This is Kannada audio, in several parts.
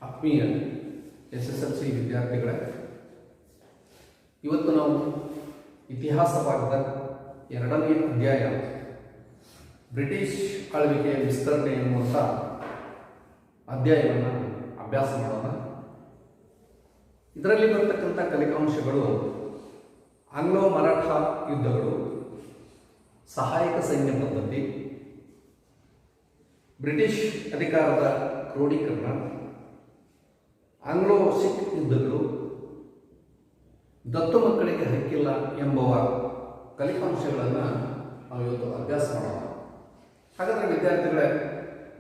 ಆತ್ಮೀಯ SSLC ವಿದ್ಯಾರ್ಥಿಗಳೇ, ಇವತ್ತು ನಾವು ಇತಿಹಾಸ ಭಾಗದ 2ನೇ ಅಧ್ಯಾಯ ಬ್ರಿಟಿಷ್ ಆಳ್ವಿಕೆಯ ವಿಸ್ತರಣೆ ಎನ್ನುವಂಥ ಅಧ್ಯಾಯವನ್ನು ಅಭ್ಯಾಸ ಮಾಡೋಣ. ಇದರಲ್ಲಿ ಬರ್ತಕ್ಕಂಥ ಕಲಿಕಾಂಶಗಳು ಆಂಗ್ಲೋ ಮರಾಠ ಯುದ್ಧಗಳು, ಸಹಾಯಕ ಸೈನ್ಯ ಪದ್ಧತಿ, ಬ್ರಿಟಿಷ್ ಅಧಿಕಾರದ ಕ್ರೋಢೀಕರಣ, ಆಂಗ್ಲೋ ಸಿಖ್ ಯುದ್ಧಗಳು, ದತ್ತು ಮಕ್ಕಳಿಗೆ ಹಕ್ಕಿಲ್ಲ ಎಂಬುವ ಕಲಿಕಾಂಶಗಳನ್ನು ನಾವು ಇವತ್ತು ಅಭ್ಯಾಸ ಮಾಡೋಣ. ಹಾಗಾದರೆ ವಿದ್ಯಾರ್ಥಿಗಳೇ,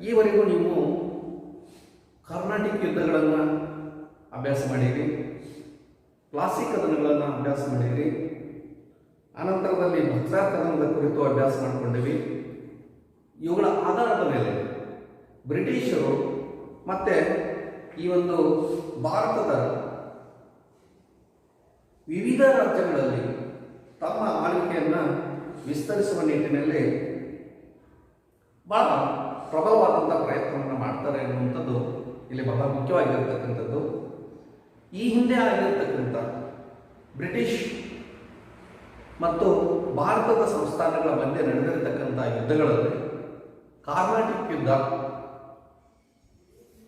ಈವರೆಗೂ ನೀವು ಕರ್ನಾಟಿಕ್ ಯುದ್ಧಗಳನ್ನು ಅಭ್ಯಾಸ ಮಾಡಿರಿ, ಪ್ಲಾಸಿ ಕದನಗಳನ್ನು ಅಭ್ಯಾಸ ಮಾಡಿರಿ, ಅನಂತರದಲ್ಲಿ ಬಕ್ಸಾ ಕದನದ ಕುರಿತು ಅಭ್ಯಾಸ ಮಾಡಿಕೊಂಡಿವಿ. ಇವುಗಳ ಆಧಾರದ ಮೇಲೆ ಬ್ರಿಟಿಷರು ಮತ್ತು ಈ ಒಂದು ಭಾರತದ ವಿವಿಧ ರಾಜ್ಯಗಳಲ್ಲಿ ತಮ್ಮ ಆಳ್ವಿಕೆಯನ್ನು ವಿಸ್ತರಿಸುವ ನಿಟ್ಟಿನಲ್ಲಿ ಬಹಳ ಪ್ರಬಲವಾದಂಥ ಪ್ರಯತ್ನವನ್ನು ಮಾಡ್ತಾರೆ ಎನ್ನುವಂಥದ್ದು ಇಲ್ಲಿ ಬಹಳ ಮುಖ್ಯವಾಗಿರ್ತಕ್ಕಂಥದ್ದು. ಈ ಹಿಂದೆ ಆಗಿರ್ತಕ್ಕಂಥ ಬ್ರಿಟಿಷ್ ಮತ್ತು ಭಾರತದ ಸಂಸ್ಥಾನಗಳ ಮಧ್ಯೆ ನಡೆದಿರತಕ್ಕಂಥ ಯುದ್ಧಗಳಲ್ಲಿ ಕಾರ್ನಾಟಿಕ್ ಯುದ್ಧ,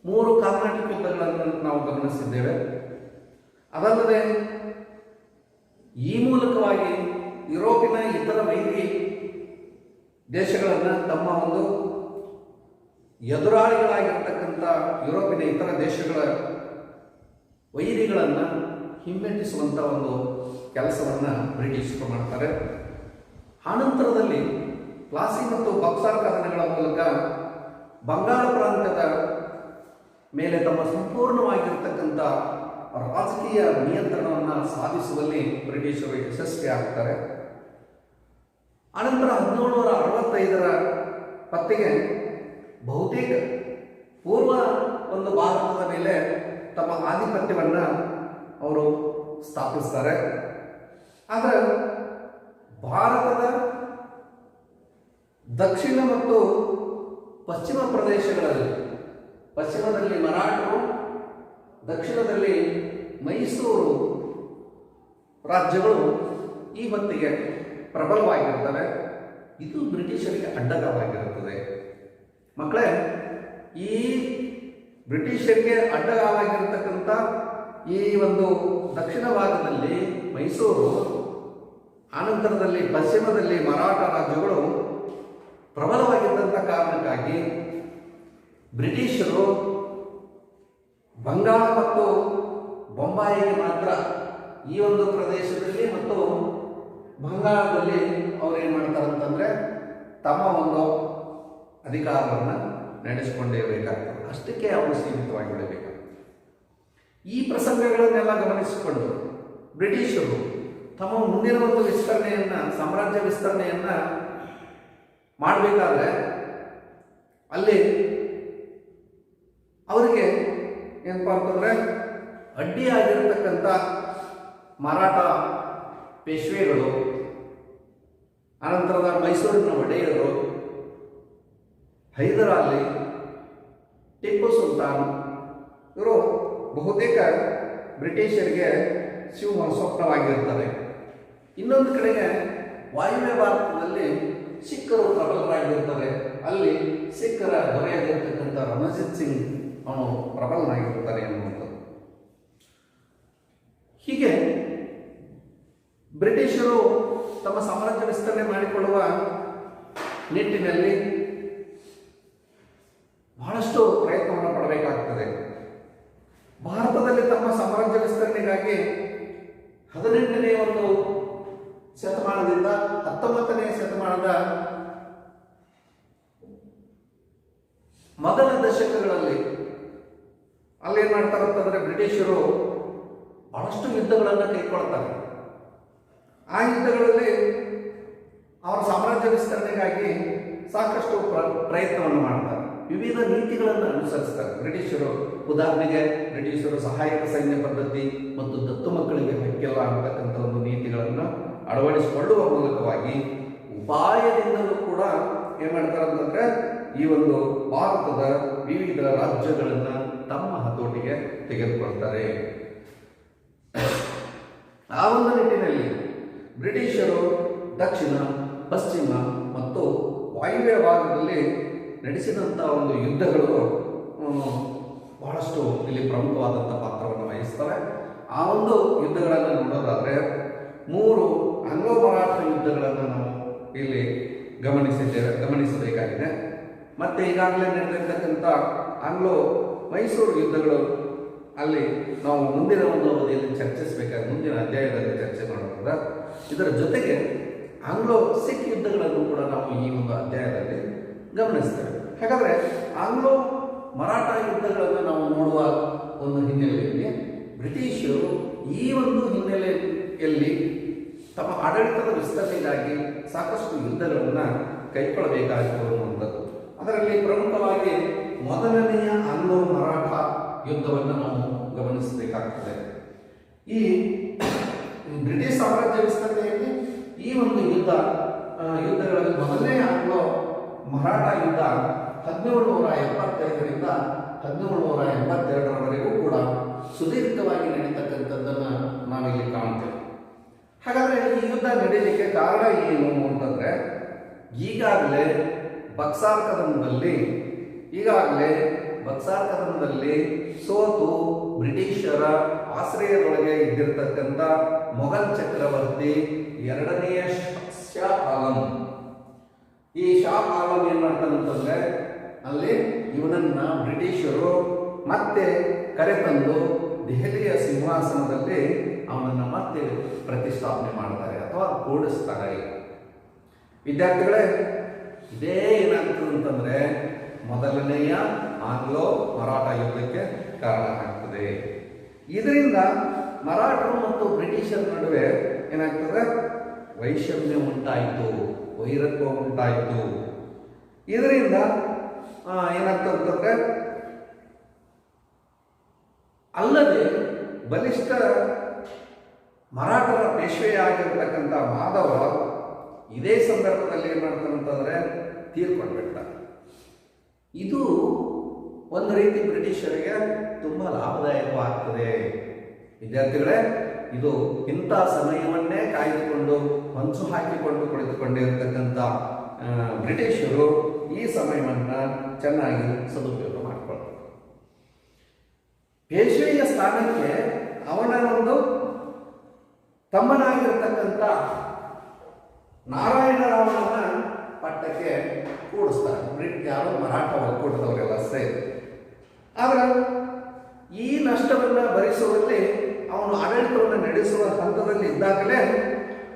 3 ಕಾರ್ನಾಟಿಕ್ ಯುದ್ಧಗಳನ್ನು ನಾವು ಗಮನಿಸಿದ್ದೇವೆ. ಅದಲ್ಲದೆ ಈ ಮೂಲಕವಾಗಿ ಯುರೋಪಿನ ಇತರ ವೈರಿ ದೇಶಗಳನ್ನು ತಮ್ಮ ಒಂದು ಎದುರಾಳಿಗಳಾಗಿರ್ತಕ್ಕಂಥ ಯುರೋಪಿನ ಇತರ ದೇಶಗಳ ವೈರಿಗಳನ್ನು ಹಿಮ್ಮೆಟ್ಟಿಸುವಂಥ ಒಂದು ಕೆಲಸವನ್ನು ಬ್ರಿಟಿಷರು ಮಾಡ್ತಾರೆ. ಆನಂತರದಲ್ಲಿ ಪ್ಲಾಸಿ ಮತ್ತು ಬಕ್ಸಾ ಕದನಗಳ ಮೂಲಕ ಬಂಗಾಳ ಪ್ರಾಂತ್ಯದ ಮೇಲೆ ತಮ್ಮ ಸಂಪೂರ್ಣವಾಗಿರ್ತಕ್ಕಂಥ ರಾಜಕೀಯ ನಿಯಂತ್ರಣವನ್ನು ಸಾಧಿಸುವಲ್ಲಿ ಬ್ರಿಟಿಷರು ಯಶಸ್ವಿ ಆಗ್ತಾರೆ. ಅನಂತರ 1765ರ ಹೊತ್ತಿಗೆ ಬಹುತೇಕ ಪೂರ್ವ ಒಂದು ಭಾರತದ ಮೇಲೆ ತಮ್ಮ ಆಧಿಪತ್ಯವನ್ನು ಅವರು ಸ್ಥಾಪಿಸ್ತಾರೆ. ಆದರೆ ಭಾರತದ ದಕ್ಷಿಣ ಮತ್ತು ಪಶ್ಚಿಮ ಪ್ರದೇಶಗಳಲ್ಲಿ, ಪಶ್ಚಿಮದಲ್ಲಿ ಮರಾಠರು, ದಕ್ಷಿಣದಲ್ಲಿ ಮೈಸೂರು ರಾಜ್ಯಗಳು ಈ ಹೊತ್ತಿಗೆ ಪ್ರಬಲವಾಗಿರುತ್ತವೆ. ಇದು ಬ್ರಿಟಿಷರಿಗೆ ಅಡ್ಡಗಾವಾಗಿರುತ್ತದೆ. ಮಕ್ಕಳೇ, ಈ ಬ್ರಿಟಿಷರಿಗೆ ಅಡ್ಡಗಾವಾಗಿರತಕ್ಕಂಥ ಈ ಒಂದು ದಕ್ಷಿಣ ಭಾಗದಲ್ಲಿ ಮೈಸೂರು, ಆನಂತರದಲ್ಲಿ ಪಶ್ಚಿಮದಲ್ಲಿ ಮರಾಠ ರಾಜ್ಯಗಳು ಪ್ರಬಲವಾಗಿದ್ದಂಥ ಕಾರಣಕ್ಕಾಗಿ ಬ್ರಿಟಿಷರು ಬಂಗಾಳ ಮತ್ತು ಬೊಂಬಾಯಿಗೆ ಮಾತ್ರ ಈ ಒಂದು ಪ್ರದೇಶದಲ್ಲಿ ಮತ್ತು ಬಂಗಾಳದಲ್ಲಿ ಅವರು ಏನು ಮಾಡ್ತಾರೆ ಅಂತಂದರೆ ತಮ್ಮ ಒಂದು ಅಧಿಕಾರವನ್ನು ನಡೆಸಿಕೊಂಡಿರಬೇಕಾಗ್ತದೆ. ಅಷ್ಟಕ್ಕೆ ಅವರು ಸೀಮಿತವಾಗಿ ಬಿಡಬೇಕಾಗ್ತದೆ. ಈ ಪ್ರಸಂಗಗಳನ್ನೆಲ್ಲ ಗಮನಿಸಿಕೊಂಡು ಬ್ರಿಟಿಷರು ತಮ್ಮ ಮುಂದಿನ ಒಂದು ವಿಸ್ತರಣೆಯನ್ನು, ಸಾಮ್ರಾಜ್ಯ ವಿಸ್ತರಣೆಯನ್ನು ಮಾಡಬೇಕಾದ್ರೆ ಅಲ್ಲಿ ಅವರಿಗೆ ಏನಪ್ಪ ಅಂತಂದರೆ ಅಡ್ಡಿಯಾಗಿರತಕ್ಕಂಥ ಮರಾಠ ಪೇಶ್ವೆಗಳು, ಅನಂತರದ ಮೈಸೂರಿನ ಒಡೆಯರು, ಹೈದರಾಲಿ, ಟಿಪ್ಪು ಸುಲ್ತಾನ್, ಇವರು ಬಹುತೇಕ ಬ್ರಿಟಿಷರಿಗೆ ಸ್ವಪ್ನವಾಗಿರ್ತಾರೆ. ಇನ್ನೊಂದು ಕಡೆಗೆ ವಾಯುವ್ಯ ಭಾರತದಲ್ಲಿ ಸಿಖ್ಖರು ಪ್ರಬಲರಾಗಿರ್ತಾರೆ. ಅಲ್ಲಿ ಸಿಖ್ಖರ ದೊರೆಯಾಗಿರ್ತಕ್ಕಂಥ ರಣಜಿತ್ ಸಿಂಗ್ ಅವನು ಪ್ರಬಲನಾಗಿರ್ತಾರೆ ಎನ್ನುವಂಥದ್ದು. ಹೀಗೆ ಬ್ರಿಟಿಷರು ತಮ್ಮ ಸಾಮ್ರಾಜ್ಯ ವಿಸ್ತರಣೆ ಮಾಡಿಕೊಳ್ಳುವ ನಿಟ್ಟಿನಲ್ಲಿ ಬಹಳಷ್ಟು ಪ್ರಯತ್ನವನ್ನು ಪಡಬೇಕಾಗ್ತದೆ. ಭಾರತದಲ್ಲಿ ತಮ್ಮ ಸಾಮ್ರಾಜ್ಯ ವಿಸ್ತರಣೆಗಾಗಿ 18ನೇ ಒಂದು ಶತಮಾನದಿಂದ 19ನೇ ಶತಮಾನದ ಮೊದಲ ದಶಕಗಳಲ್ಲಿ ಅಲ್ಲೇನು ಮಾಡ್ತಾರೆ ಅಂತಂದರೆ ಬ್ರಿಟಿಷರು ಬಹಳಷ್ಟು ಯುದ್ಧಗಳನ್ನು ಕೈಗೊಳ್ತಾರೆ. ಆ ಯುದ್ಧಗಳಲ್ಲಿ ಅವರ ಸಾಮ್ರಾಜ್ಯ ವಿಸ್ತರಣೆಗಾಗಿ ಸಾಕಷ್ಟು ಪ್ರಯತ್ನವನ್ನು ಮಾಡ್ತಾರೆ. ವಿವಿಧ ನೀತಿಗಳನ್ನು ಅನುಸರಿಸ್ತಾರೆ ಬ್ರಿಟಿಷರು. ಉದಾಹರಣೆಗೆ ಬ್ರಿಟಿಷರು ಸಹಾಯಕ ಸೈನ್ಯ ಪದ್ಧತಿ ಮತ್ತು ದತ್ತು ಮಕ್ಕಳಿಗೆ ಹಕ್ಕಿಲ್ಲ ಅಂತಕ್ಕಂಥ ಒಂದು ನೀತಿಗಳನ್ನು ಅಳವಡಿಸಿಕೊಳ್ಳುವ ಮೂಲಕವಾಗಿ ಉಪಾಯದಿಂದಲೂ ಕೂಡ ಏನು ಮಾಡ್ತಾರೆ ಅಂತಂದರೆ ಈ ಒಂದು ಭಾರತದ ವಿವಿಧ ರಾಜ್ಯಗಳನ್ನು ತಮ್ಮ ಹತೋಟಿಗೆ ತೆಗೆದುಕೊಳ್ತಾರೆ. ಆ ಒಂದು ನಿಟ್ಟಿನಲ್ಲಿ ಬ್ರಿಟಿಷರು ದಕ್ಷಿಣ, ಪಶ್ಚಿಮ ಮತ್ತು ವಾಯುವ್ಯ ಭಾಗದಲ್ಲಿ ನಡೆಸಿದಂಥ ಒಂದು ಯುದ್ಧಗಳು ಬಹಳಷ್ಟು ಇಲ್ಲಿ ಪ್ರಮುಖವಾದಂಥ ಪಾತ್ರವನ್ನು ವಹಿಸ್ತವೆ. ಆ ಒಂದು ಯುದ್ಧಗಳನ್ನು ನೋಡೋದಾದರೆ 3 ಆಂಗ್ಲೋ ಮರಾಠ ಯುದ್ಧಗಳನ್ನು ನಾವು ಇಲ್ಲಿ ಗಮನಿಸಬೇಕಾಗಿದೆ. ಮತ್ತು ಈಗಾಗಲೇ ನಡೆದಿರ್ತಕ್ಕಂಥ ಆಂಗ್ಲೋ ಮೈಸೂರು ಯುದ್ಧಗಳು ಅಲ್ಲಿ ನಾವು ಮುಂದಿನ ಒಂದು ಅವಧಿಯಲ್ಲಿ ಚರ್ಚಿಸಬೇಕಾದ್ರೆ ಮುಂದಿನ ಅಧ್ಯಾಯದಲ್ಲಿ ಚರ್ಚೆ ಮಾಡೋಣ. ಇದರ ಜೊತೆಗೆ ಆಂಗ್ಲೋ ಸಿಖ್ ಯುದ್ಧಗಳನ್ನು ಕೂಡ ನಾವು ಈ ಒಂದು ಅಧ್ಯಾಯದಲ್ಲಿ ಗಮನಿಸ್ತೇವೆ. ಹಾಗಾದರೆ ಆಂಗ್ಲೋ ಮರಾಠ ಯುದ್ಧಗಳನ್ನು ನಾವು ನೋಡುವ ಒಂದು ಹಿನ್ನೆಲೆಯಲ್ಲಿ ಬ್ರಿಟಿಷರು ಈ ಒಂದು ಹಿನ್ನೆಲೆಯಲ್ಲಿ ತಮ್ಮ ಆಡಳಿತದ ವಿಸ್ತರಣೆಗಾಗಿ ಸಾಕಷ್ಟು ಯುದ್ಧಗಳನ್ನು ಕೈಗೊಳ್ಳಬೇಕಾಗಿತ್ತು ಅನ್ನುವಂಥದ್ದು. ಅದರಲ್ಲಿ ಪ್ರಮುಖವಾಗಿ ಮೊದಲನೆಯ ಆಂಗ್ಲೋ ಮರಾಠ ಯುದ್ಧವನ್ನು ನಾವು ಗಮನಿಸಬೇಕಾಗ್ತದೆ. ಈ ಬ್ರಿಟಿಷ್ ಸಾಮ್ರಾಜ್ಯ ವಿಸ್ತರಣೆಯಲ್ಲಿ ಈ ಒಂದು ಯುದ್ಧಗಳಲ್ಲಿ ಮೊದಲನೇ ಆಂಗ್ಲೋ ಮರಾಠ ಯುದ್ಧ 1775ರಿಂದ 1782ರವರೆಗೂ ಕೂಡ ಸುದೀರ್ಘವಾಗಿ ನಡೀತಕ್ಕಂಥದ್ದನ್ನು ನಾವಿಲ್ಲಿ ಕಾಣ್ತೇವೆ. ಹಾಗಾದರೆ ಈ ಯುದ್ಧ ನಡೀಲಿಕ್ಕೆ ಕಾರಣ ಏನು ಅಂತಂದರೆ ಈಗಾಗಲೇ ಬಕ್ಸಾರ್ ಕದನದಲ್ಲಿ ಸೋತು ಬ್ರಿಟಿಷರ ಆಶ್ರಯದೊಳಗೆ ಇದ್ದಿರತಕ್ಕಂಥ ಮೊಘಲ್ ಚಕ್ರವರ್ತಿ 2ನೇ ಶಾ ಆಲಂ. ಈ ಶಾ ಆಲಂ ಏನು ಮಾಡ್ತಾನಂತಂದ್ರೆ ಅಲ್ಲಿ ಇವನನ್ನ ಬ್ರಿಟಿಷರು ಮತ್ತೆ ಕರೆತಂದು ದೆಹಲಿಯ ಸಿಂಹಾಸನದಲ್ಲಿ ಅವನನ್ನು ಮತ್ತೆ ಪ್ರತಿಷ್ಠಾಪನೆ ಮಾಡ್ತಾರೆ ಅಥವಾ ಕೂಡಿಸ್ತಾರೆ. ವಿದ್ಯಾರ್ಥಿಗಳೇ, ಇದೇ ಏನಾಗ್ತದೆ ಅಂತಂದ್ರೆ ಮೊದಲನೆಯ ಆಂಗ್ಲೋ ಮರಾಠ ಯುದ್ಧಕ್ಕೆ ಕಾರಣ ಆಗ್ತದೆ. ಇದರಿಂದ ಮರಾಠರು ಮತ್ತು ಬ್ರಿಟಿಷರ ನಡುವೆ ಏನಾಗ್ತದೆ, ವೈಷಮ್ಯ ಉಂಟಾಯಿತು, ವೈರತ್ವ ಉಂಟಾಯಿತು. ಇದರಿಂದ ಏನಾಗ್ತದೆ ಅಂತಂದ್ರೆ ಅಲ್ಲದೆ ಬಲಿಷ್ಠ ಮರಾಠರ ಪೇಶ್ವೆಯಾಗಿರ್ತಕ್ಕಂಥ ಮಾಧವ ಇದೇ ಸಂದರ್ಭದಲ್ಲಿ ಏನು ಮಾಡ್ತಾನಂತಂದ್ರೆ ತೀರ್ಕೊಂಡ್ಬಿಡ್ತಾರೆ. ಇದು ಒಂದು ರೀತಿ ಬ್ರಿಟಿಷರಿಗೆ ತುಂಬ ಲಾಭದಾಯಕವಾಗ್ತದೆ. ವಿದ್ಯಾರ್ಥಿಗಳೇ, ಇದು ಇಂಥ ಸಮಯವನ್ನೇ ಕಾಯ್ದುಕೊಂಡು ಹೊಂಚು ಹಾಕಿಕೊಂಡು ಕುಳಿತುಕೊಂಡಿರತಕ್ಕಂಥ ಬ್ರಿಟಿಷರು ಈ ಸಮಯವನ್ನು ಚೆನ್ನಾಗಿ ಸದುಪಯೋಗ ಮಾಡಿಕೊಳ್ಳುತ್ತಾರೆ. ಪೇಶ್ವೆಯ ಸ್ಥಾನಕ್ಕೆ ಅವನ ಒಂದು ತಮ್ಮನಾಗಿರ್ತಕ್ಕಂಥ ನಾರಾಯಣರಾವನನ್ನ ಪಟ್ಟಕ್ಕೆ ಕೂಡಿಸ್ತಾರೆ ಯಾರು ಮರಾಠ ಒಕ್ಕೂಟದವರೆಲ್ಲ ಸೇರಿ. ಆದರೆ ಈ ನಷ್ಟವನ್ನು ಭರಿಸುವಲ್ಲಿ ಅವನು ಆಡಳಿತವನ್ನು ನಡೆಸುವ ಹಂತದಲ್ಲಿ ಇದ್ದಾಗಲೇ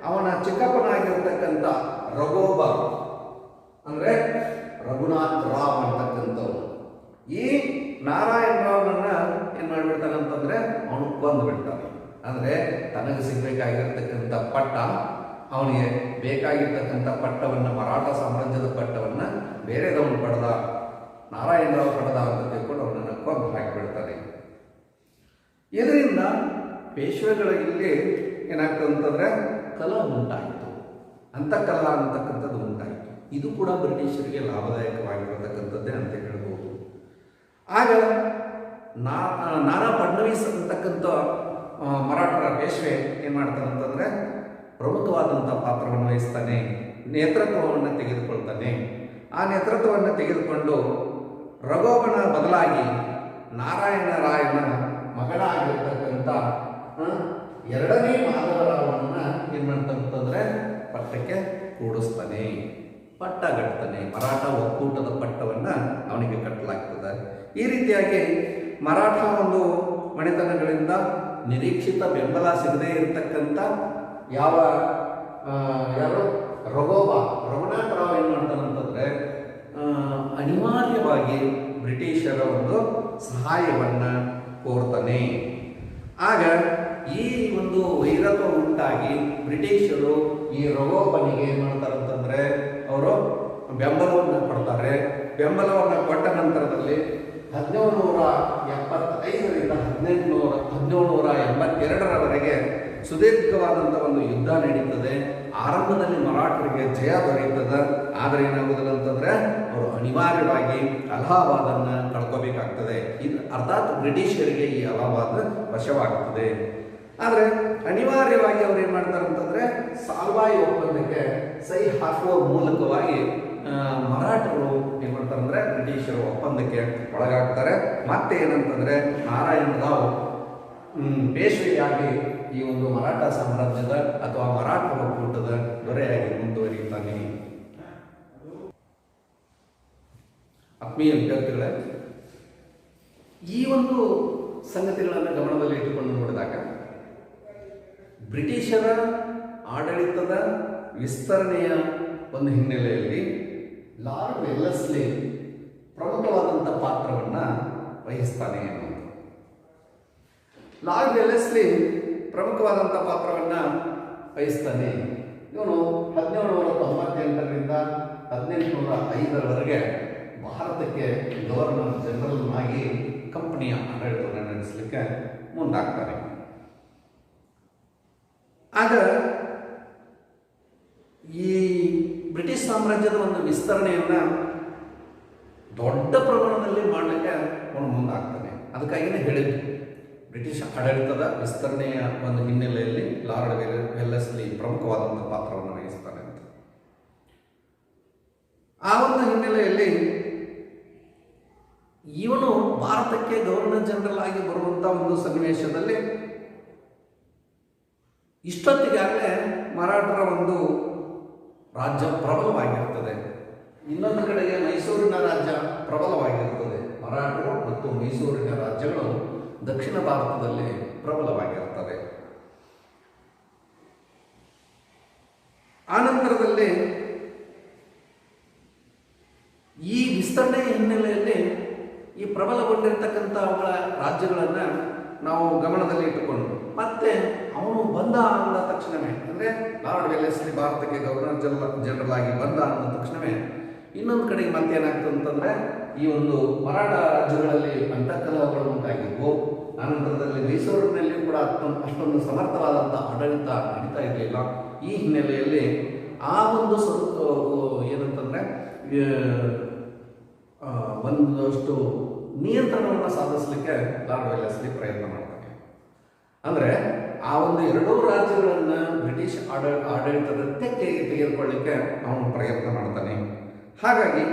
ಅವನ ಚಿಕ್ಕಪ್ಪನಾಗಿರ್ತಕ್ಕಂಥ ರಘೋಬ ಅಂದರೆ ರಘುನಾಥ್ ರಾವ್ ಅಂತಕ್ಕಂಥವ್ರು ಈ ನಾರಾಯಣ ರಾವ್ನನ್ನ ಏನು ಮಾಡಿಬಿಡ್ತಾನಂತಂದ್ರೆ ಅವನು ಕೊಂದು ಬಿಡ್ತಾನೆ. ಅಂದರೆ ತನಗೆ ಸಿಗಬೇಕಾಗಿರ್ತಕ್ಕಂಥ ಪಟ್ಟ, ಅವನಿಗೆ ಬೇಕಾಗಿರ್ತಕ್ಕಂಥ ಪಟ್ಟವನ್ನು, ಮರಾಠ ಸಾಮ್ರಾಜ್ಯದ ಪಟ್ಟವನ್ನು ಬೇರೆದವನು ಪಡೆದ, ನಾರಾಯಣರಾವ್ ಪಡೆದ ಅಂತ ತಿಳ್ಕೊಂಡು ಅವನನ್ನು ಕೊಂದು ಹಾಕಿಬಿಡ್ತಾನೆ. ಇದರಿಂದ ಪೇಶ್ವೆಗಳಲ್ಲಿ ಏನಾಗ್ತದೆ ಅಂತಂದರೆ ಕಲಹ ಉಂಟಾಯಿತು, ಅಂತಃಕಲಹ ಅಂತಕ್ಕಂಥದ್ದು ಉಂಟಾಯಿತು. ಇದು ಕೂಡ ಬ್ರಿಟಿಷರಿಗೆ ಲಾಭದಾಯಕವಾಗಿರತಕ್ಕಂಥದ್ದೇ ಅಂತ ಹೇಳ್ಬೋದು. ಆಗ ನಾನಾ ಫಡ್ನವೀಸ್ ಅಂತಕ್ಕಂಥ ಮರಾಠರ ಪೇಶ್ವೆ ಏನು ಮಾಡ್ತಾನಂತಂದರೆ ಪ್ರಮುಖವಾದಂಥ ಪಾತ್ರವನ್ನು ವಹಿಸ್ತಾನೆ, ನೇತೃತ್ವವನ್ನು ತೆಗೆದುಕೊಳ್ತಾನೆ. ಆ ನೇತೃತ್ವವನ್ನು ತೆಗೆದುಕೊಂಡು ರಘೋಬನ ಬದಲಾಗಿ ನಾರಾಯಣ ರಾಯನ ಮಗನಾಗಿರ್ತಕ್ಕಂಥ 2ನೇ ಮಾಧವರಾವನನ್ನ ಏನು ಮಾಡ್ತಾನಂತಂದರೆ ಪಟ್ಟಕ್ಕೆ ಕೂಡಿಸ್ತಾನೆ, ಪಟ್ಟ ಕಟ್ತಾನೆ. ಮರಾಠ ಒಕ್ಕೂಟದ ಪಟ್ಟವನ್ನು ಅವನಿಗೆ ಕಟ್ಟಲಾಗ್ತದೆ. ಈ ರೀತಿಯಾಗಿ ಮರಾಠ ಒಂದು ಮನೆತನಗಳಿಂದ ನಿರೀಕ್ಷಿತ ಬೆಂಬಲ ಸಿಗದೇ ಇರತಕ್ಕಂಥ ಯಾರು ರಘುನಾಥ ರಾವ್ ಏನು ಮಾಡ್ತಾನಂತಂದರೆ ಅನಿವಾರ್ಯವಾಗಿ ಬ್ರಿಟಿಷರ ಒಂದು ಸಹಾಯವನ್ನು ಕೋರ್ತಾನೆ. ಆಗ ಈ ಒಂದು ವೈರತ್ವ ಉಂಟಾಗಿ ಬ್ರಿಟಿಷರು ಈ ರಘೋಬನಿಗೆ ಏನು ಮಾಡ್ತಾರಂತಂದರೆ ಅವರು ಬೆಂಬಲವನ್ನು ಕೊಡ್ತಾರೆ. ಬೆಂಬಲವನ್ನು ಕೊಟ್ಟ ನಂತರದಲ್ಲಿ 1775ರಿಂದ 1782ರವರೆಗೆ ಸುದೀರ್ಘವಾದಂಥ ಒಂದು ಯುದ್ಧ ನಡೀತದೆ. ಆರಂಭದಲ್ಲಿ ಮರಾಠರಿಗೆ ಜಯ ದೊರೆಯುತ್ತದೆ. ಆದರೆ ಏನಾಗುವುದಿಲ್ಲ ಅಂತಂದರೆ ಅವರು ಅನಿವಾರ್ಯವಾಗಿ ಅಲಹಾಬಾದನ್ನು ಕಳ್ಕೋಬೇಕಾಗ್ತದೆ. ಇದು ಅರ್ಥಾತ್ ಬ್ರಿಟಿಷರಿಗೆ ಈ ಅಲಹಾಬಾದ್ ವಶವಾಗ್ತದೆ. ಆದರೆ ಅನಿವಾರ್ಯವಾಗಿ ಅವ್ರು ಏನು ಮಾಡ್ತಾರೆ ಅಂತಂದರೆ ಸಾಲ್ವಾಯಿ ಒಪ್ಪಂದಕ್ಕೆ ಸಹಿ ಹಾಕುವ ಮೂಲಕವಾಗಿ ಮರಾಠರು ಏನು ಮಾಡ್ತಾರೆ ಅಂದರೆ ಬ್ರಿಟಿಷರ ಒಪ್ಪಂದಕ್ಕೆ ಒಳಗಾಗ್ತಾರೆ. ಮತ್ತೆ ಏನಂತಂದರೆ ನಾರಾಯಣ ರಾವ್ ಪೇಶ್ವೆಯಾಗಿ ಈ ಒಂದು ಮರಾಠ ಸಾಮ್ರಾಜ್ಯದ ಅಥವಾ ಮರಾಠ ಒಕ್ಕೂಟದ ದೊರೆಯಾಗಿ ಮುಂದುವರಿಯುತ್ತಾನೆ. ಆತ್ಮೀಯ ವಿದ್ಯಾರ್ಥಿಗಳೇ, ಈ ಒಂದು ಸಂಗತಿಗಳನ್ನು ಗಮನದಲ್ಲಿ ಇಟ್ಟುಕೊಂಡು ನೋಡಿದಾಗ ಬ್ರಿಟಿಷರ ಆಡಳಿತದ ವಿಸ್ತರಣೆಯ ಒಂದು ಹಿನ್ನೆಲೆಯಲ್ಲಿ ಲಾರ್ಡ್ ವೆಲ್ಲೆಸ್ಲಿ ಪ್ರಮುಖವಾದಂಥ ಪಾತ್ರವನ್ನು ವಹಿಸ್ತಾನೆ ಅನ್ನೋದು. ಲಾರ್ಡ್ ವೆಲ್ಲೆಸ್ಲಿ ಪ್ರಮುಖವಾದಂಥ ಪಾತ್ರವನ್ನು ವಹಿಸ್ತಾನೆ. ಇವನು 1798ರಿಂದ 1805ರವರೆಗೆ ಭಾರತಕ್ಕೆ ಗವರ್ನರ್ ಜನರಲ್ ಆಗಿ ಕಂಪನಿಯ ಆಡಳಿತವನ್ನು ನಡೆಸಲಿಕ್ಕೆ ಮುಂದಾಗ್ತಾನೆ. ಆಗ ಈ ಬ್ರಿಟಿಷ್ ಸಾಮ್ರಾಜ್ಯದ ಒಂದು ವಿಸ್ತರಣೆಯನ್ನು ದೊಡ್ಡ ಪ್ರಮಾಣದಲ್ಲಿ ಮಾಡಲಿಕ್ಕೆ ಅವನು ಮುಂದಾಗ್ತಾನೆ. ಅದಕ್ಕಾಗಿಯೇ ಹೇಳಿದ್ದು ಬ್ರಿಟಿಷ್ ಆಡಳಿತದ ವಿಸ್ತರಣೆಯ ಒಂದು ಹಿನ್ನೆಲೆಯಲ್ಲಿ ಲಾರ್ಡ್ ವೆಲ್ಲೆಸ್ಲಿ ಪ್ರಮುಖವಾದಂಥ ಪಾತ್ರವನ್ನು ವಹಿಸ್ತಾನೆ ಅಂತ. ಆ ಒಂದು ಹಿನ್ನೆಲೆಯಲ್ಲಿ ಇವನು ಭಾರತಕ್ಕೆ ಗವರ್ನರ್ ಜನರಲ್ ಆಗಿ ಬರುವಂಥ ಒಂದು ಸನ್ನಿವೇಶದಲ್ಲಿ ಇಷ್ಟೊತ್ತಿಗಾಗಲೇ ಮರಾಠರ ಒಂದು ರಾಜ್ಯ ಪ್ರಬಲವಾಗಿರ್ತದೆ. ಇನ್ನೊಂದು ಕಡೆಗೆ ಮೈಸೂರಿನ ರಾಜ್ಯ ಪ್ರಬಲವಾಗಿರ್ತದೆ. ಮರಾಠರು ಮತ್ತು ಮೈಸೂರಿನ ರಾಜ್ಯಗಳು ದಕ್ಷಿಣ ಭಾರತದಲ್ಲಿ ಪ್ರಬಲವಾಗಿರ್ತದೆ. ಆನಂತರದಲ್ಲಿ ಈ ವಿಸ್ತರಣೆಯ ಹಿನ್ನೆಲೆಯಲ್ಲಿ ಈ ಪ್ರಬಲಗೊಂಡಿರ್ತಕ್ಕಂಥ ಅವುಗಳ ರಾಜ್ಯಗಳನ್ನು ನಾವು ಗಮನದಲ್ಲಿ ಇಟ್ಟುಕೊಂಡು ಮತ್ತೆ ಅವನು ಬಂದ ಅಂದ ತಕ್ಷಣವೇ, ಅಂದರೆ ಲಾರ್ಡ್ ವೆಲ್ಲೆಸ್ಲಿ ಭಾರತಕ್ಕೆ ಗವರ್ನರ್ ಜನರಲ್ ಆಗಿ ಬಂದ ಅಂದ ತಕ್ಷಣವೇ ಇನ್ನೊಂದು ಕಡೆಗೆ ಮತ್ತೆ ಏನಾಗ್ತದೆ ಅಂತಂದರೆ ಈ ಒಂದು ಮರಾಠ ರಾಜ್ಯಗಳಲ್ಲಿ ಅಂತಃಕಲಹಗಳು ಉಂಟಾಗಿದ್ವು. ಆನಂತರದಲ್ಲಿ ಮೈಸೂರಿನಲ್ಲಿಯೂ ಕೂಡ ಅಷ್ಟೊಂದು ಸಮರ್ಥವಾದಂಥ ಆಡಳಿತ ನಡೀತಾ ಇರಲಿಲ್ಲ. ಈ ಹಿನ್ನೆಲೆಯಲ್ಲಿ ಆ ಒಂದು ಏನಂತಂದರೆ ಒಂದಷ್ಟು ನಿಯಂತ್ರಣವನ್ನು ಸಾಧಿಸಲಿಕ್ಕೆ ಲಾರ್ಡ್ ವೆಲ್ಲೆಸ್ಲಿ ಪ್ರಯತ್ನ ಮಾಡ್ತಾನೆ. ಅಂದರೆ ಆ ಒಂದು ಎರಡೂ ರಾಜ್ಯಗಳನ್ನು ಬ್ರಿಟಿಷ್ ಆಡಳಿತದ ತೆಕ್ಕೆಗೆ ತೆಗೆದುಕೊಳ್ಳಿಕ್ಕೆ ಅವನು ಪ್ರಯತ್ನ ಮಾಡ್ತಾನೆ. ಹಾಗಾಗಿ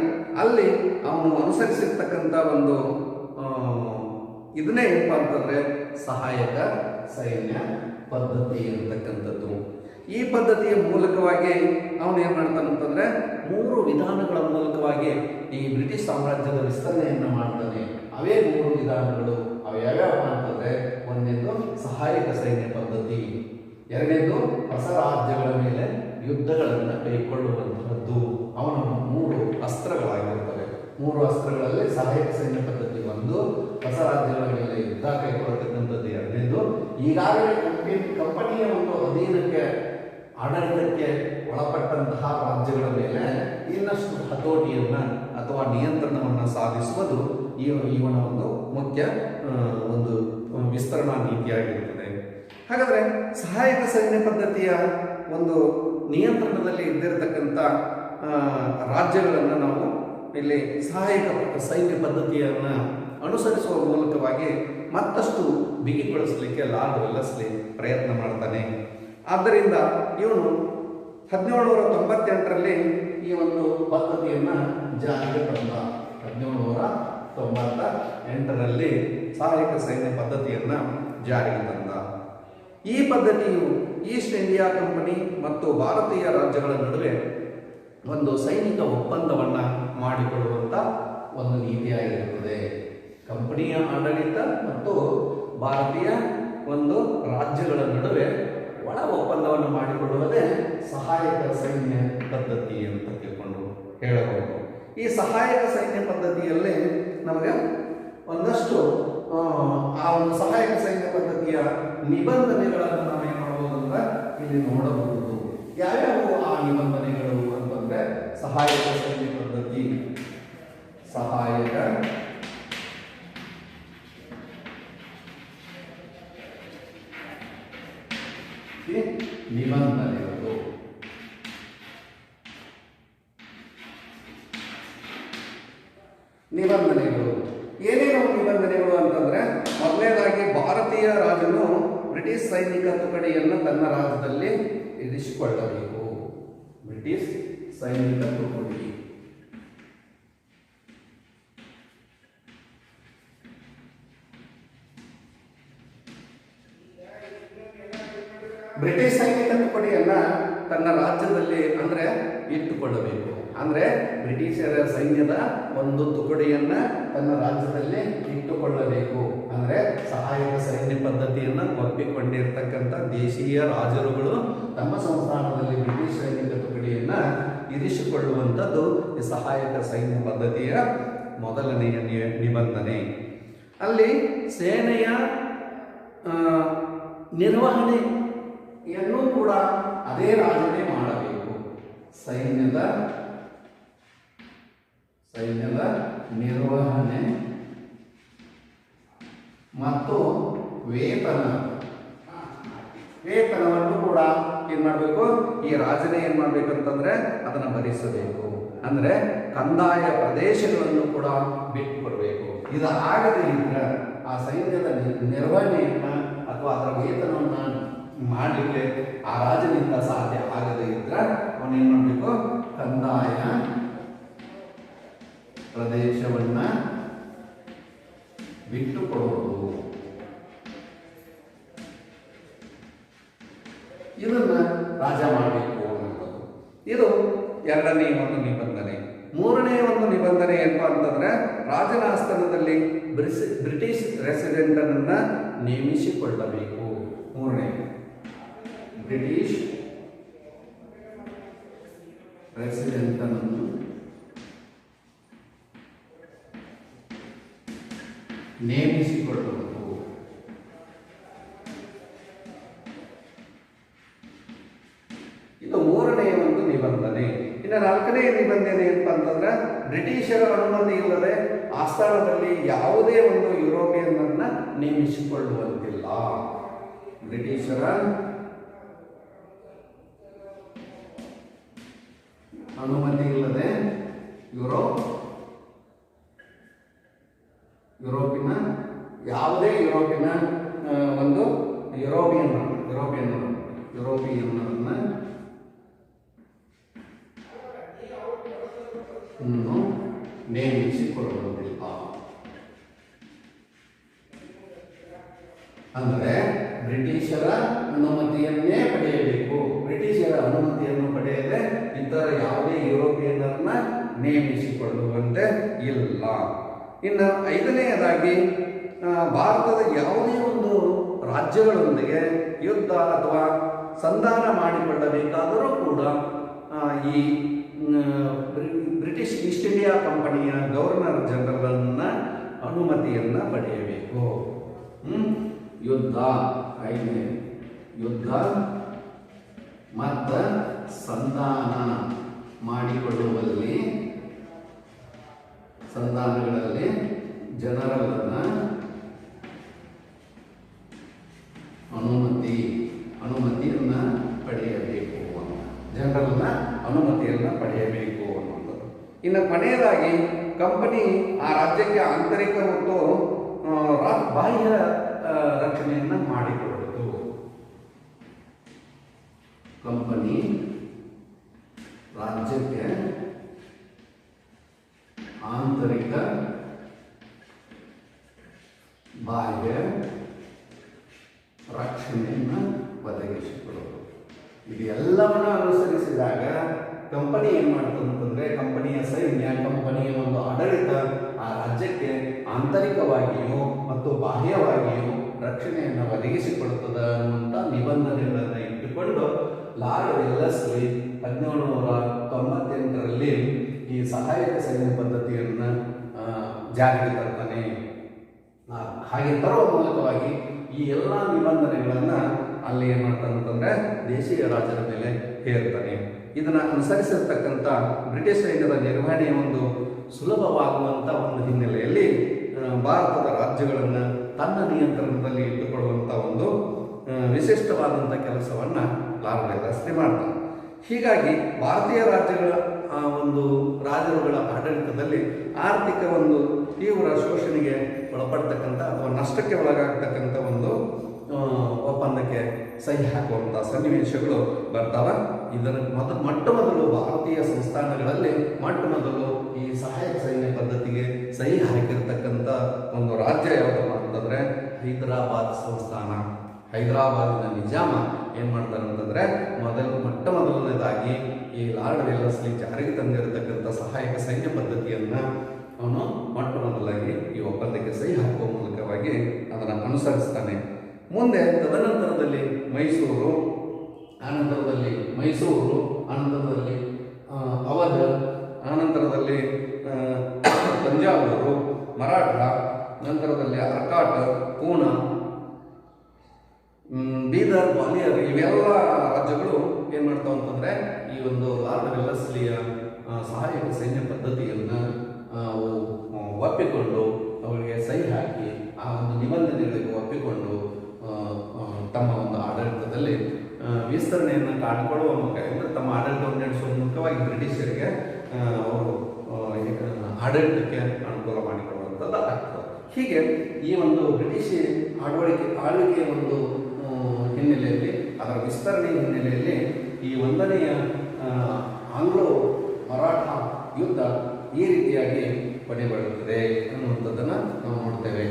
ಅಲ್ಲಿ ಅವನು ಅನುಸರಿಸಿರ್ತಕ್ಕಂಥ ಒಂದು ಇದನ್ನೇ ಏನಪ್ಪ ಅಂತಂದರೆ ಸಹಾಯಕ ಸೈನ್ಯ ಪದ್ಧತಿ ಇರತಕ್ಕಂಥದ್ದು. ಈ ಪದ್ಧತಿಯ ಮೂಲಕವಾಗಿ ಅವನು ಏನು ಮಾಡ್ತಾನಂತಂದರೆ 3 ವಿಧಾನಗಳ ಮೂಲಕವಾಗಿ ಈ ಬ್ರಿಟಿಷ್ ಸಾಮ್ರಾಜ್ಯದ ವಿಸ್ತರಣೆಯನ್ನು ಮಾಡ್ತಾನೆ. ಅವೇ 3 ವಿಧಾನಗಳು. ಅವು ಯಾವ್ಯಾವ ಅಂತಂದರೆ, ಒಂದನೇದು ಸಹಾಯಕ ಸೈನ್ಯ ಪದ್ಧತಿ, ಎರಡನೇದು ಹೊಸ ರಾಜ್ಯಗಳ ಮೇಲೆ ಯುದ್ಧಗಳನ್ನು ಕೈಗೊಳ್ಳುವಂತಹದ್ದು. ಅವನ 3 ಅಸ್ತ್ರಗಳಾಗಿರುತ್ತವೆ. 3 ಅಸ್ತ್ರಗಳಲ್ಲಿ ಸಹಾಯಕ ಸೈನ್ಯ ಪದ್ಧತಿ ಒಂದು, ಹೊಸ ರಾಜ್ಯಗಳ ಮೇಲೆ ಯುದ್ಧ ಕೈಗೊಳ್ಳತಕ್ಕಂಥದ್ದು ಎರಡನೇದು, ಈಗಾಗಲೇ ಕಂಪನಿಯ ಒಂದು ಅಧೀನಕ್ಕೆ ಆಡಳಿತಕ್ಕೆ ಒಳಪಟ್ಟಂತಹ ರಾಜ್ಯಗಳ ಮೇಲೆ ಇನ್ನಷ್ಟು ಹತೋಟಿಯನ್ನು ಅಥವಾ ನಿಯಂತ್ರಣವನ್ನು ಸಾಧಿಸುವುದು ಇವನ ಒಂದು ಮುಖ್ಯ ಒಂದು ವಿಸ್ತರಣಾ ನೀತಿಯಾಗಿರುತ್ತದೆ. ಹಾಗಾದರೆ ಸಹಾಯಕ ಸೈನ್ಯ ಪದ್ಧತಿಯ ಒಂದು ನಿಯಂತ್ರಣದಲ್ಲಿ ಇದ್ದಿರತಕ್ಕಂಥ ರಾಜ್ಯಗಳನ್ನು ನಾವು ಇಲ್ಲಿ ಸಹಾಯಕ ಸೈನ್ಯ ಪದ್ಧತಿಯನ್ನು ಅನುಸರಿಸುವ ಮೂಲಕವಾಗಿ ಮತ್ತಷ್ಟು ಬಿಗಿಗೊಳಿಸಲಿಕ್ಕೆ ಲಾರ್ಡ್ ವೆಲ್ಲೆಸ್ಲಿ ಪ್ರಯತ್ನ ಮಾಡ್ತಾನೆ. ಆದ್ದರಿಂದ ಇವನು 1798ರಲ್ಲಿ ಈ ಒಂದು ಪದ್ಧತಿಯನ್ನು ಜಾರಿಗೆ ತಂದ. 1798ರಲ್ಲಿ ಸಹಾಯಕ ಸೈನ್ಯ ಪದ್ಧತಿಯನ್ನು ಜಾರಿಗೆ ತಂದ. ಈ ಪದ್ಧತಿಯು ಈಸ್ಟ್ ಇಂಡಿಯಾ ಕಂಪನಿ ಮತ್ತು ಭಾರತೀಯ ರಾಜ್ಯಗಳ ನಡುವೆ ಒಂದು ಸೈನಿಕ ಒಪ್ಪಂದವನ್ನು ಮಾಡಿಕೊಳ್ಳುವಂಥ ಒಂದು ನೀತಿಯಾಗಿರುತ್ತದೆ. ಕಂಪನಿಯ ಆಡಳಿತ ಮತ್ತು ಭಾರತೀಯ ಒಂದು ರಾಜ್ಯಗಳ ನಡುವೆ ಒಳ ಒಪ್ಪಂದವನ್ನು ಮಾಡಿಕೊಳ್ಳುವುದೇ ಸಹಾಯಕ ಸೈನ್ಯ ಪದ್ಧತಿ ಅಂತ ತಿಳ್ಕೊಂಡು ಹೇಳಬಹುದು. ಈ ಸಹಾಯಕ ಸೈನ್ಯ ಪದ್ಧತಿಯಲ್ಲಿ ನಮಗೆ ಒಂದಷ್ಟು ಆ ಒಂದು ಸಹಾಯಕ ಸೈನ್ಯ ಪದ್ಧತಿಯ ನಿಬಂಧನೆಗಳನ್ನು ನಾವು ಏನು ಮಾಡಬಹುದು ಅಂದ್ರೆ ಇಲ್ಲಿ ನೋಡಬಹುದು. ಯಾವ್ಯಾವ ಆ ನಿಬಂಧನೆಗಳು ಅಂತಂದ್ರೆ, ಸಹಾಯಕ ಸೈನ್ಯ ಪದ್ಧತಿ, ಸಹಾಯಕ ನಿಬಂಧನೆಗಳು. ಭಾರತೀಯ ರಾಜನು ಬ್ರಿಟಿಷ್ ಸೈನಿಕ ತುಕಡಿಯನ್ನು ತನ್ನ ರಾಜ್ಯದಲ್ಲಿ ಇರಿಸಿಕೊಳ್ಳಬೇಕು. ಬ್ರಿಟಿಷ್ ಸೈನಿಕ ತುಕಡಿ ಬ್ರಿಟಿಷ್ ಸೈನಿಕ ತುಕಡಿಯನ್ನ ತನ್ನ ರಾಜ್ಯದಲ್ಲಿ ಅಂದ್ರೆ ಇಟ್ಟುಕೊಳ್ಳಬೇಕು. ಅಂದ್ರೆ ಬ್ರಿಟಿಷರ ಸೈನ್ಯದ ಒಂದು ತುಕಡಿಯನ್ನ ತನ್ನ ರಾಜ್ಯದಲ್ಲಿ ಇಟ್ಟುಕೊಳ್ಳಬೇಕು. ಅಂದ್ರೆ ಸಹಾಯಕ ಸೈನ್ಯ ಪದ್ಧತಿಯನ್ನ ಒಪ್ಪಿಕೊಂಡಿರ್ತಕ್ಕಂಥ ದೇಶೀಯ ರಾಜರುಗಳು ತಮ್ಮ ಸಂಸ್ಥಾನದಲ್ಲಿ ಬ್ರಿಟಿಷ್ ಸೈನಿಕ ತುಕಡಿಯನ್ನ ಇರಿಸಿಕೊಳ್ಳುವಂಥದ್ದು ಈ ಸಹಾಯಕ ಸೈನ್ಯ ಪದ್ಧತಿಯ ಮೊದಲನೆಯ ನಿಬಂಧನೆ. ಅಲ್ಲಿ ಸೇನೆಯ ನಿರ್ವಹಣೆಯನ್ನು ಕೂಡ ಅದೇ ರಾಜನೇ ಮಾಡಬೇಕು. ಸೈನ್ಯದ ನಿರ್ವಹಣೆ ಮತ್ತು ವೇತನವನ್ನು ಕೂಡ ಏನ್ ಮಾಡಬೇಕು, ಈ ರಾಜನೇ ಏನ್ ಮಾಡ್ಬೇಕಂತಂದ್ರೆ ಅದನ್ನ ಭರಿಸಬೇಕು. ಅಂದ್ರೆ ಕಂದಾಯ ಪ್ರದೇಶಗಳನ್ನು ಕೂಡ ಬಿಟ್ಟುಕೊಡ್ಬೇಕು. ಇದು ಆಗದೇ ಇದ್ರೆ ಆ ಸೈನ್ಯದ ನಿರ್ವಹಣೆಯನ್ನ ಅಥವಾ ಅದರ ವೇತನವನ್ನ ಮಾಡಲಿಕ್ಕೆ ಆ ರಾಜನಿಂದ ಸಾಧ್ಯ ಆಗದೇ ಇದ್ರೆ ಅವನೇನ್ ಮಾಡಬೇಕು, ಕಂದಾಯ ಪ್ರದೇಶವನ್ನ ಬಿಟ್ಟು ಕೊಡುವುದು. ಇದನ್ನ ರಾಜ ಮಾಡಬೇಕು ಅನ್ನೋದು ಇದು ಎರಡನೇ ಒಂದು ನಿಬಂಧನೆ. ಮೂರನೇ ಒಂದು ನಿಬಂಧನೆ ಏನಪ್ಪಾ ಅಂತಂದ್ರೆ ರಾಜನ ಆಸ್ಥಾನದಲ್ಲಿ ಬ್ರಿಟಿಷ್ ರೆಸಿಡೆಂಟ್ ಅನ್ನ ನೇಮಿಸಿಕೊಳ್ಳಬೇಕು. ಮೂರನೇ ಬ್ರಿಟಿಷ್ ರೆಸಿಡೆಂಟ್ ಅನ್ನು ನೇಮಿಸಿಕೊಳ್ಳುವುದು. ಇದು ಮೂರನೇ ಒಂದು ನಿಬಂಧನೆ. ಇನ್ನು ನಾಲ್ಕನೇ ನಿಬಂಧನೆ ಏನಪ್ಪಾ ಅಂತಂದ್ರೆ ಬ್ರಿಟಿಷರ ಅನುಮತಿ ಇಲ್ಲದೆ ಆಸ್ಥಾನದಲ್ಲಿ ಯಾವುದೇ ಒಂದು ಯುರೋಪಿಯನ್ ಅನ್ನ ನೇಮಿಸಿಕೊಳ್ಳುವಂತಿಲ್ಲ. ಬ್ರಿಟಿಷರ ಅನುಮತಿ ಇಲ್ಲದೆ ಯಾವುದೇ ಯುರೋಪಿನ ಒಂದು ಯುರೋಪಿಯನ್ ನೇಮಿಸಿಕೊಳ್ಳುವುದಿಲ್ಲ. ಅಂದರೆ ಬ್ರಿಟಿಷರ ಅನುಮತಿಯನ್ನೇ ಪಡೆಯಬೇಕು. ಬ್ರಿಟಿಷರ ಅನುಮತಿಯನ್ನು ಪಡೆಯದೆ ಇತರ ಯಾವುದೇ ಯುರೋಪಿಯನ್ನರನ್ನ ನೇಮಿಸಿಕೊಳ್ಳುವಂತೆ ಇಲ್ಲ. ಇನ್ನು ಐದನೆಯದಾಗಿ ಭಾರತದ ಯಾವುದೇ ಒಂದು ರಾಜ್ಯಗಳೊಂದಿಗೆ ಯುದ್ಧ ಅಥವಾ ಸಂಧಾನ ಮಾಡಿಕೊಳ್ಳಬೇಕಾದರೂ ಕೂಡ ಈ ಬ್ರಿಟಿಷ್ ಈಸ್ಟ್ ಇಂಡಿಯಾ ಕಂಪನಿಯ ಗವರ್ನರ್ ಜನರಲ್ನ ಅನುಮತಿಯನ್ನ ಪಡೆಯಬೇಕು. ಯುದ್ಧ ಮತ್ತು ಸಂಧಾನ ಮಾಡಿಕೊಳ್ಳುವಲ್ಲಿ ಸಂಧಾನಗಳಲ್ಲಿ ಜನರಲ್ನ ಅನುಮತಿಯನ್ನ ಪಡೆಯಬೇಕು. ಜನರಲ್ನ ಅನುಮತಿಯನ್ನ ಪಡೆಯಬೇಕು ಅನ್ನೋದು. ಇನ್ನು ಕೊನೆಯದಾಗಿ ಕಂಪನಿ ಆ ರಾಜ್ಯಕ್ಕೆ ಆಂತರಿಕ ಮತ್ತು ಬಾಹ್ಯ ರಕ್ಷಣೆಯನ್ನ ಮಾಡಿಕೊಳ್ಳುವುದು. ಕಂಪನಿ ರಾಜ್ಯಕ್ಕೆ ಆಂತರಿಕ ಬಾಹ್ಯ ರಕ್ಷಣೆಯನ್ನು ಒದಗಿಸಿಕೊಳ್ಳುವುದು. ಇದೆಲ್ಲವನ್ನ ಅನುಸರಿಸಿದಾಗ ಕಂಪನಿ ಏನ್ ಮಾಡ್ತದೆ ಅಂತಂದ್ರೆ ಕಂಪನಿಯ ಸೈನ್ಯ, ಕಂಪನಿಯ ಒಂದು ಆಡಳಿತ ಆ ರಾಜ್ಯಕ್ಕೆ ಆಂತರಿಕವಾಗಿಯೂ ಮತ್ತು ಬಾಹ್ಯವಾಗಿಯೂ ರಕ್ಷಣೆಯನ್ನು ಒದಗಿಸಿಕೊಡುತ್ತದೆ ಅನ್ನುವಂಥ ನಿಬಂಧನೆಗಳನ್ನು ಇಟ್ಟುಕೊಂಡು ಲಾರ್ಡ್ ವೆಲ್ಲೆಸ್ಲಿ 1798ರಲ್ಲಿ ಈ ಸಹಾಯಕ ಸೈನ್ಯ ಪದ್ಧತಿಯನ್ನು ಜಾರಿಗೆ ತರ್ತಾನೆ. ಹಾಗೆ ತರುವ ಮೂಲಕವಾಗಿ ಈ ಎಲ್ಲ ನಿಬಂಧನೆಗಳನ್ನು ಅಲ್ಲಿ ಏನು ಮಾಡ್ತಾನೆ ಅಂತಂದ್ರೆ ದೇಶೀಯ ರಾಜರ ಮೇಲೆ ಹೇರ್ತಾನೆ. ಇದನ್ನು ಅನುಸರಿಸಿರ್ತಕ್ಕಂಥ ಬ್ರಿಟಿಷ್ ಸೈನ್ಯದ ನಿರ್ವಹಣೆಯ ಒಂದು ಸುಲಭವಾಗುವಂಥ ಒಂದು ಹಿನ್ನೆಲೆಯಲ್ಲಿ ಭಾರತದ ರಾಜ್ಯಗಳನ್ನು ತನ್ನ ನಿಯಂತ್ರಣದಲ್ಲಿ ಇಟ್ಟುಕೊಳ್ಳುವಂಥ ಒಂದು ವಿಶಿಷ್ಟವಾದಂಥ ಕೆಲಸವನ್ನು ಲಾರ್ಡ್ ವೆಲ್ಲೆಸ್ಲಿ ಮಾಡ್ತಾನೆ. ಹೀಗಾಗಿ ಭಾರತೀಯ ರಾಜ್ಯಗಳ ಒಂದು ರಾಜರುಗಳ ಆಡಳಿತದಲ್ಲಿ ಆರ್ಥಿಕ ಒಂದು ತೀವ್ರ ಶೋಷಣೆಗೆ ಒಳಪಡ್ತಕ್ಕಂಥ ಅಥವಾ ನಷ್ಟಕ್ಕೆ ಒಳಗಾಗ್ತಕ್ಕಂಥ ಒಂದು ಒಪ್ಪಂದಕ್ಕೆ ಸಹಿ ಹಾಕುವಂಥ ಸನ್ನಿವೇಶಗಳು ಬರ್ತಾವೆ. ಇದರ ಮೊಟ್ಟಮೊದಲು ಭಾರತೀಯ ಸಂಸ್ಥಾನಗಳಲ್ಲಿ ಮೊಟ್ಟಮೊದಲು ಈ ಸಹಾಯಕ ಸೈನ್ಯ ಪದ್ಧತಿಗೆ ಸಹಿ ಹಾಕಿರ್ತಕ್ಕಂಥ ಒಂದು ರಾಜ್ಯ ಯಾವುದಪ್ಪ ಅಂತಂದರೆ ಹೈದರಾಬಾದ್ ಸಂಸ್ಥಾನ. ಹೈದರಾಬಾದಿನ ನಿಜಾಮ ಏನು ಮಾಡ್ತಾರೆ ಅಂತಂದರೆ ಮೊಟ್ಟಮೊದಲನೇದಾಗಿ ಈ ಲಾರ್ಡ್ ವೆಲ್ಲಸ್ಲಿ ಜಾರಿಗೆ ತಂದಿರತಕ್ಕಂಥ ಸಹಾಯಕ ಸೈನ್ಯ ಪದ್ಧತಿಯನ್ನು ಅವನು ಮೊಟ್ಟಮೊದಲಾಗಿ ಈ ಒಪ್ಪಂದಕ್ಕೆ ಸಹಿ ಹಾಕುವ ಮೂಲಕವಾಗಿ ಅದನ್ನು ಅನುಸರಿಸ್ತಾನೆ. ಮುಂದೆ ತದನಂತರದಲ್ಲಿ ಮೈಸೂರು, ಆನಂತರದಲ್ಲಿ ಅವಧ, ಆನಂತರದಲ್ಲಿ ತಂಜಾವೂರು, ಮರಾಠ, ನಂತರದಲ್ಲಿ ಅರ್ಕಾಟ್, ಪೂನಾ, ಬೀದರ್, ಗ್ವಾಲಿಯರ್ ಇವೆಲ್ಲ ರಾಜ್ಯಗಳು ಏನು ಮಾಡ್ತಾವ ಅಂತಂದರೆ ಈ ಒಂದು ಲಾರ್ಡ್ ವೆಲ್ಲಸ್ಲಿಯ ಸಹಾಯಕ ಸೈನ್ಯ ಪದ್ಧತಿಯನ್ನು ಒಪ್ಪಿಕೊಂಡು ಅವರಿಗೆ ಸಹಿ ಹಾಕಿ ಆ ಒಂದು ನಿಬಂಧನೆಗಳಿಗೆ ಒಪ್ಪಿಕೊಂಡು ತಮ್ಮ ಒಂದು ಆಡಳಿತದಲ್ಲಿ ವಿಸ್ತರಣೆಯನ್ನು ಕಾಣಿಕೊಳ್ಳುವ ಮೂಲಕ ಅಂದರೆ ತಮ್ಮ ಆಡಳಿತವನ್ನು ನಡೆಸುವ ಮೂಲಕವಾಗಿ ಬ್ರಿಟಿಷರಿಗೆ ಅವರು ಆಡಳಿತಕ್ಕೆ ಅನುಕೂಲ ಮಾಡಿಕೊಡುವಂಥದ್ದು ಆಗ್ತದೆ. ಹೀಗೆ ಈ ಒಂದು ಬ್ರಿಟಿಷ್ ಆಳ್ವಿಕೆಯ ಒಂದು ಹಿನ್ನೆಲೆಯಲ್ಲಿ, ಅದರ ವಿಸ್ತರಣೆಯ ಹಿನ್ನೆಲೆಯಲ್ಲಿ ಈ 1ನೇ ಆಂಗ್ಲೋ ಮರಾಠ ಯುದ್ಧ ಈ ರೀತಿಯಾಗಿ ಕೊನೆಗೊಳ್ಳುತ್ತದೆ ಅನ್ನುವಂಥದ್ದನ್ನು ನಾವು ನೋಡ್ತೇವೆ.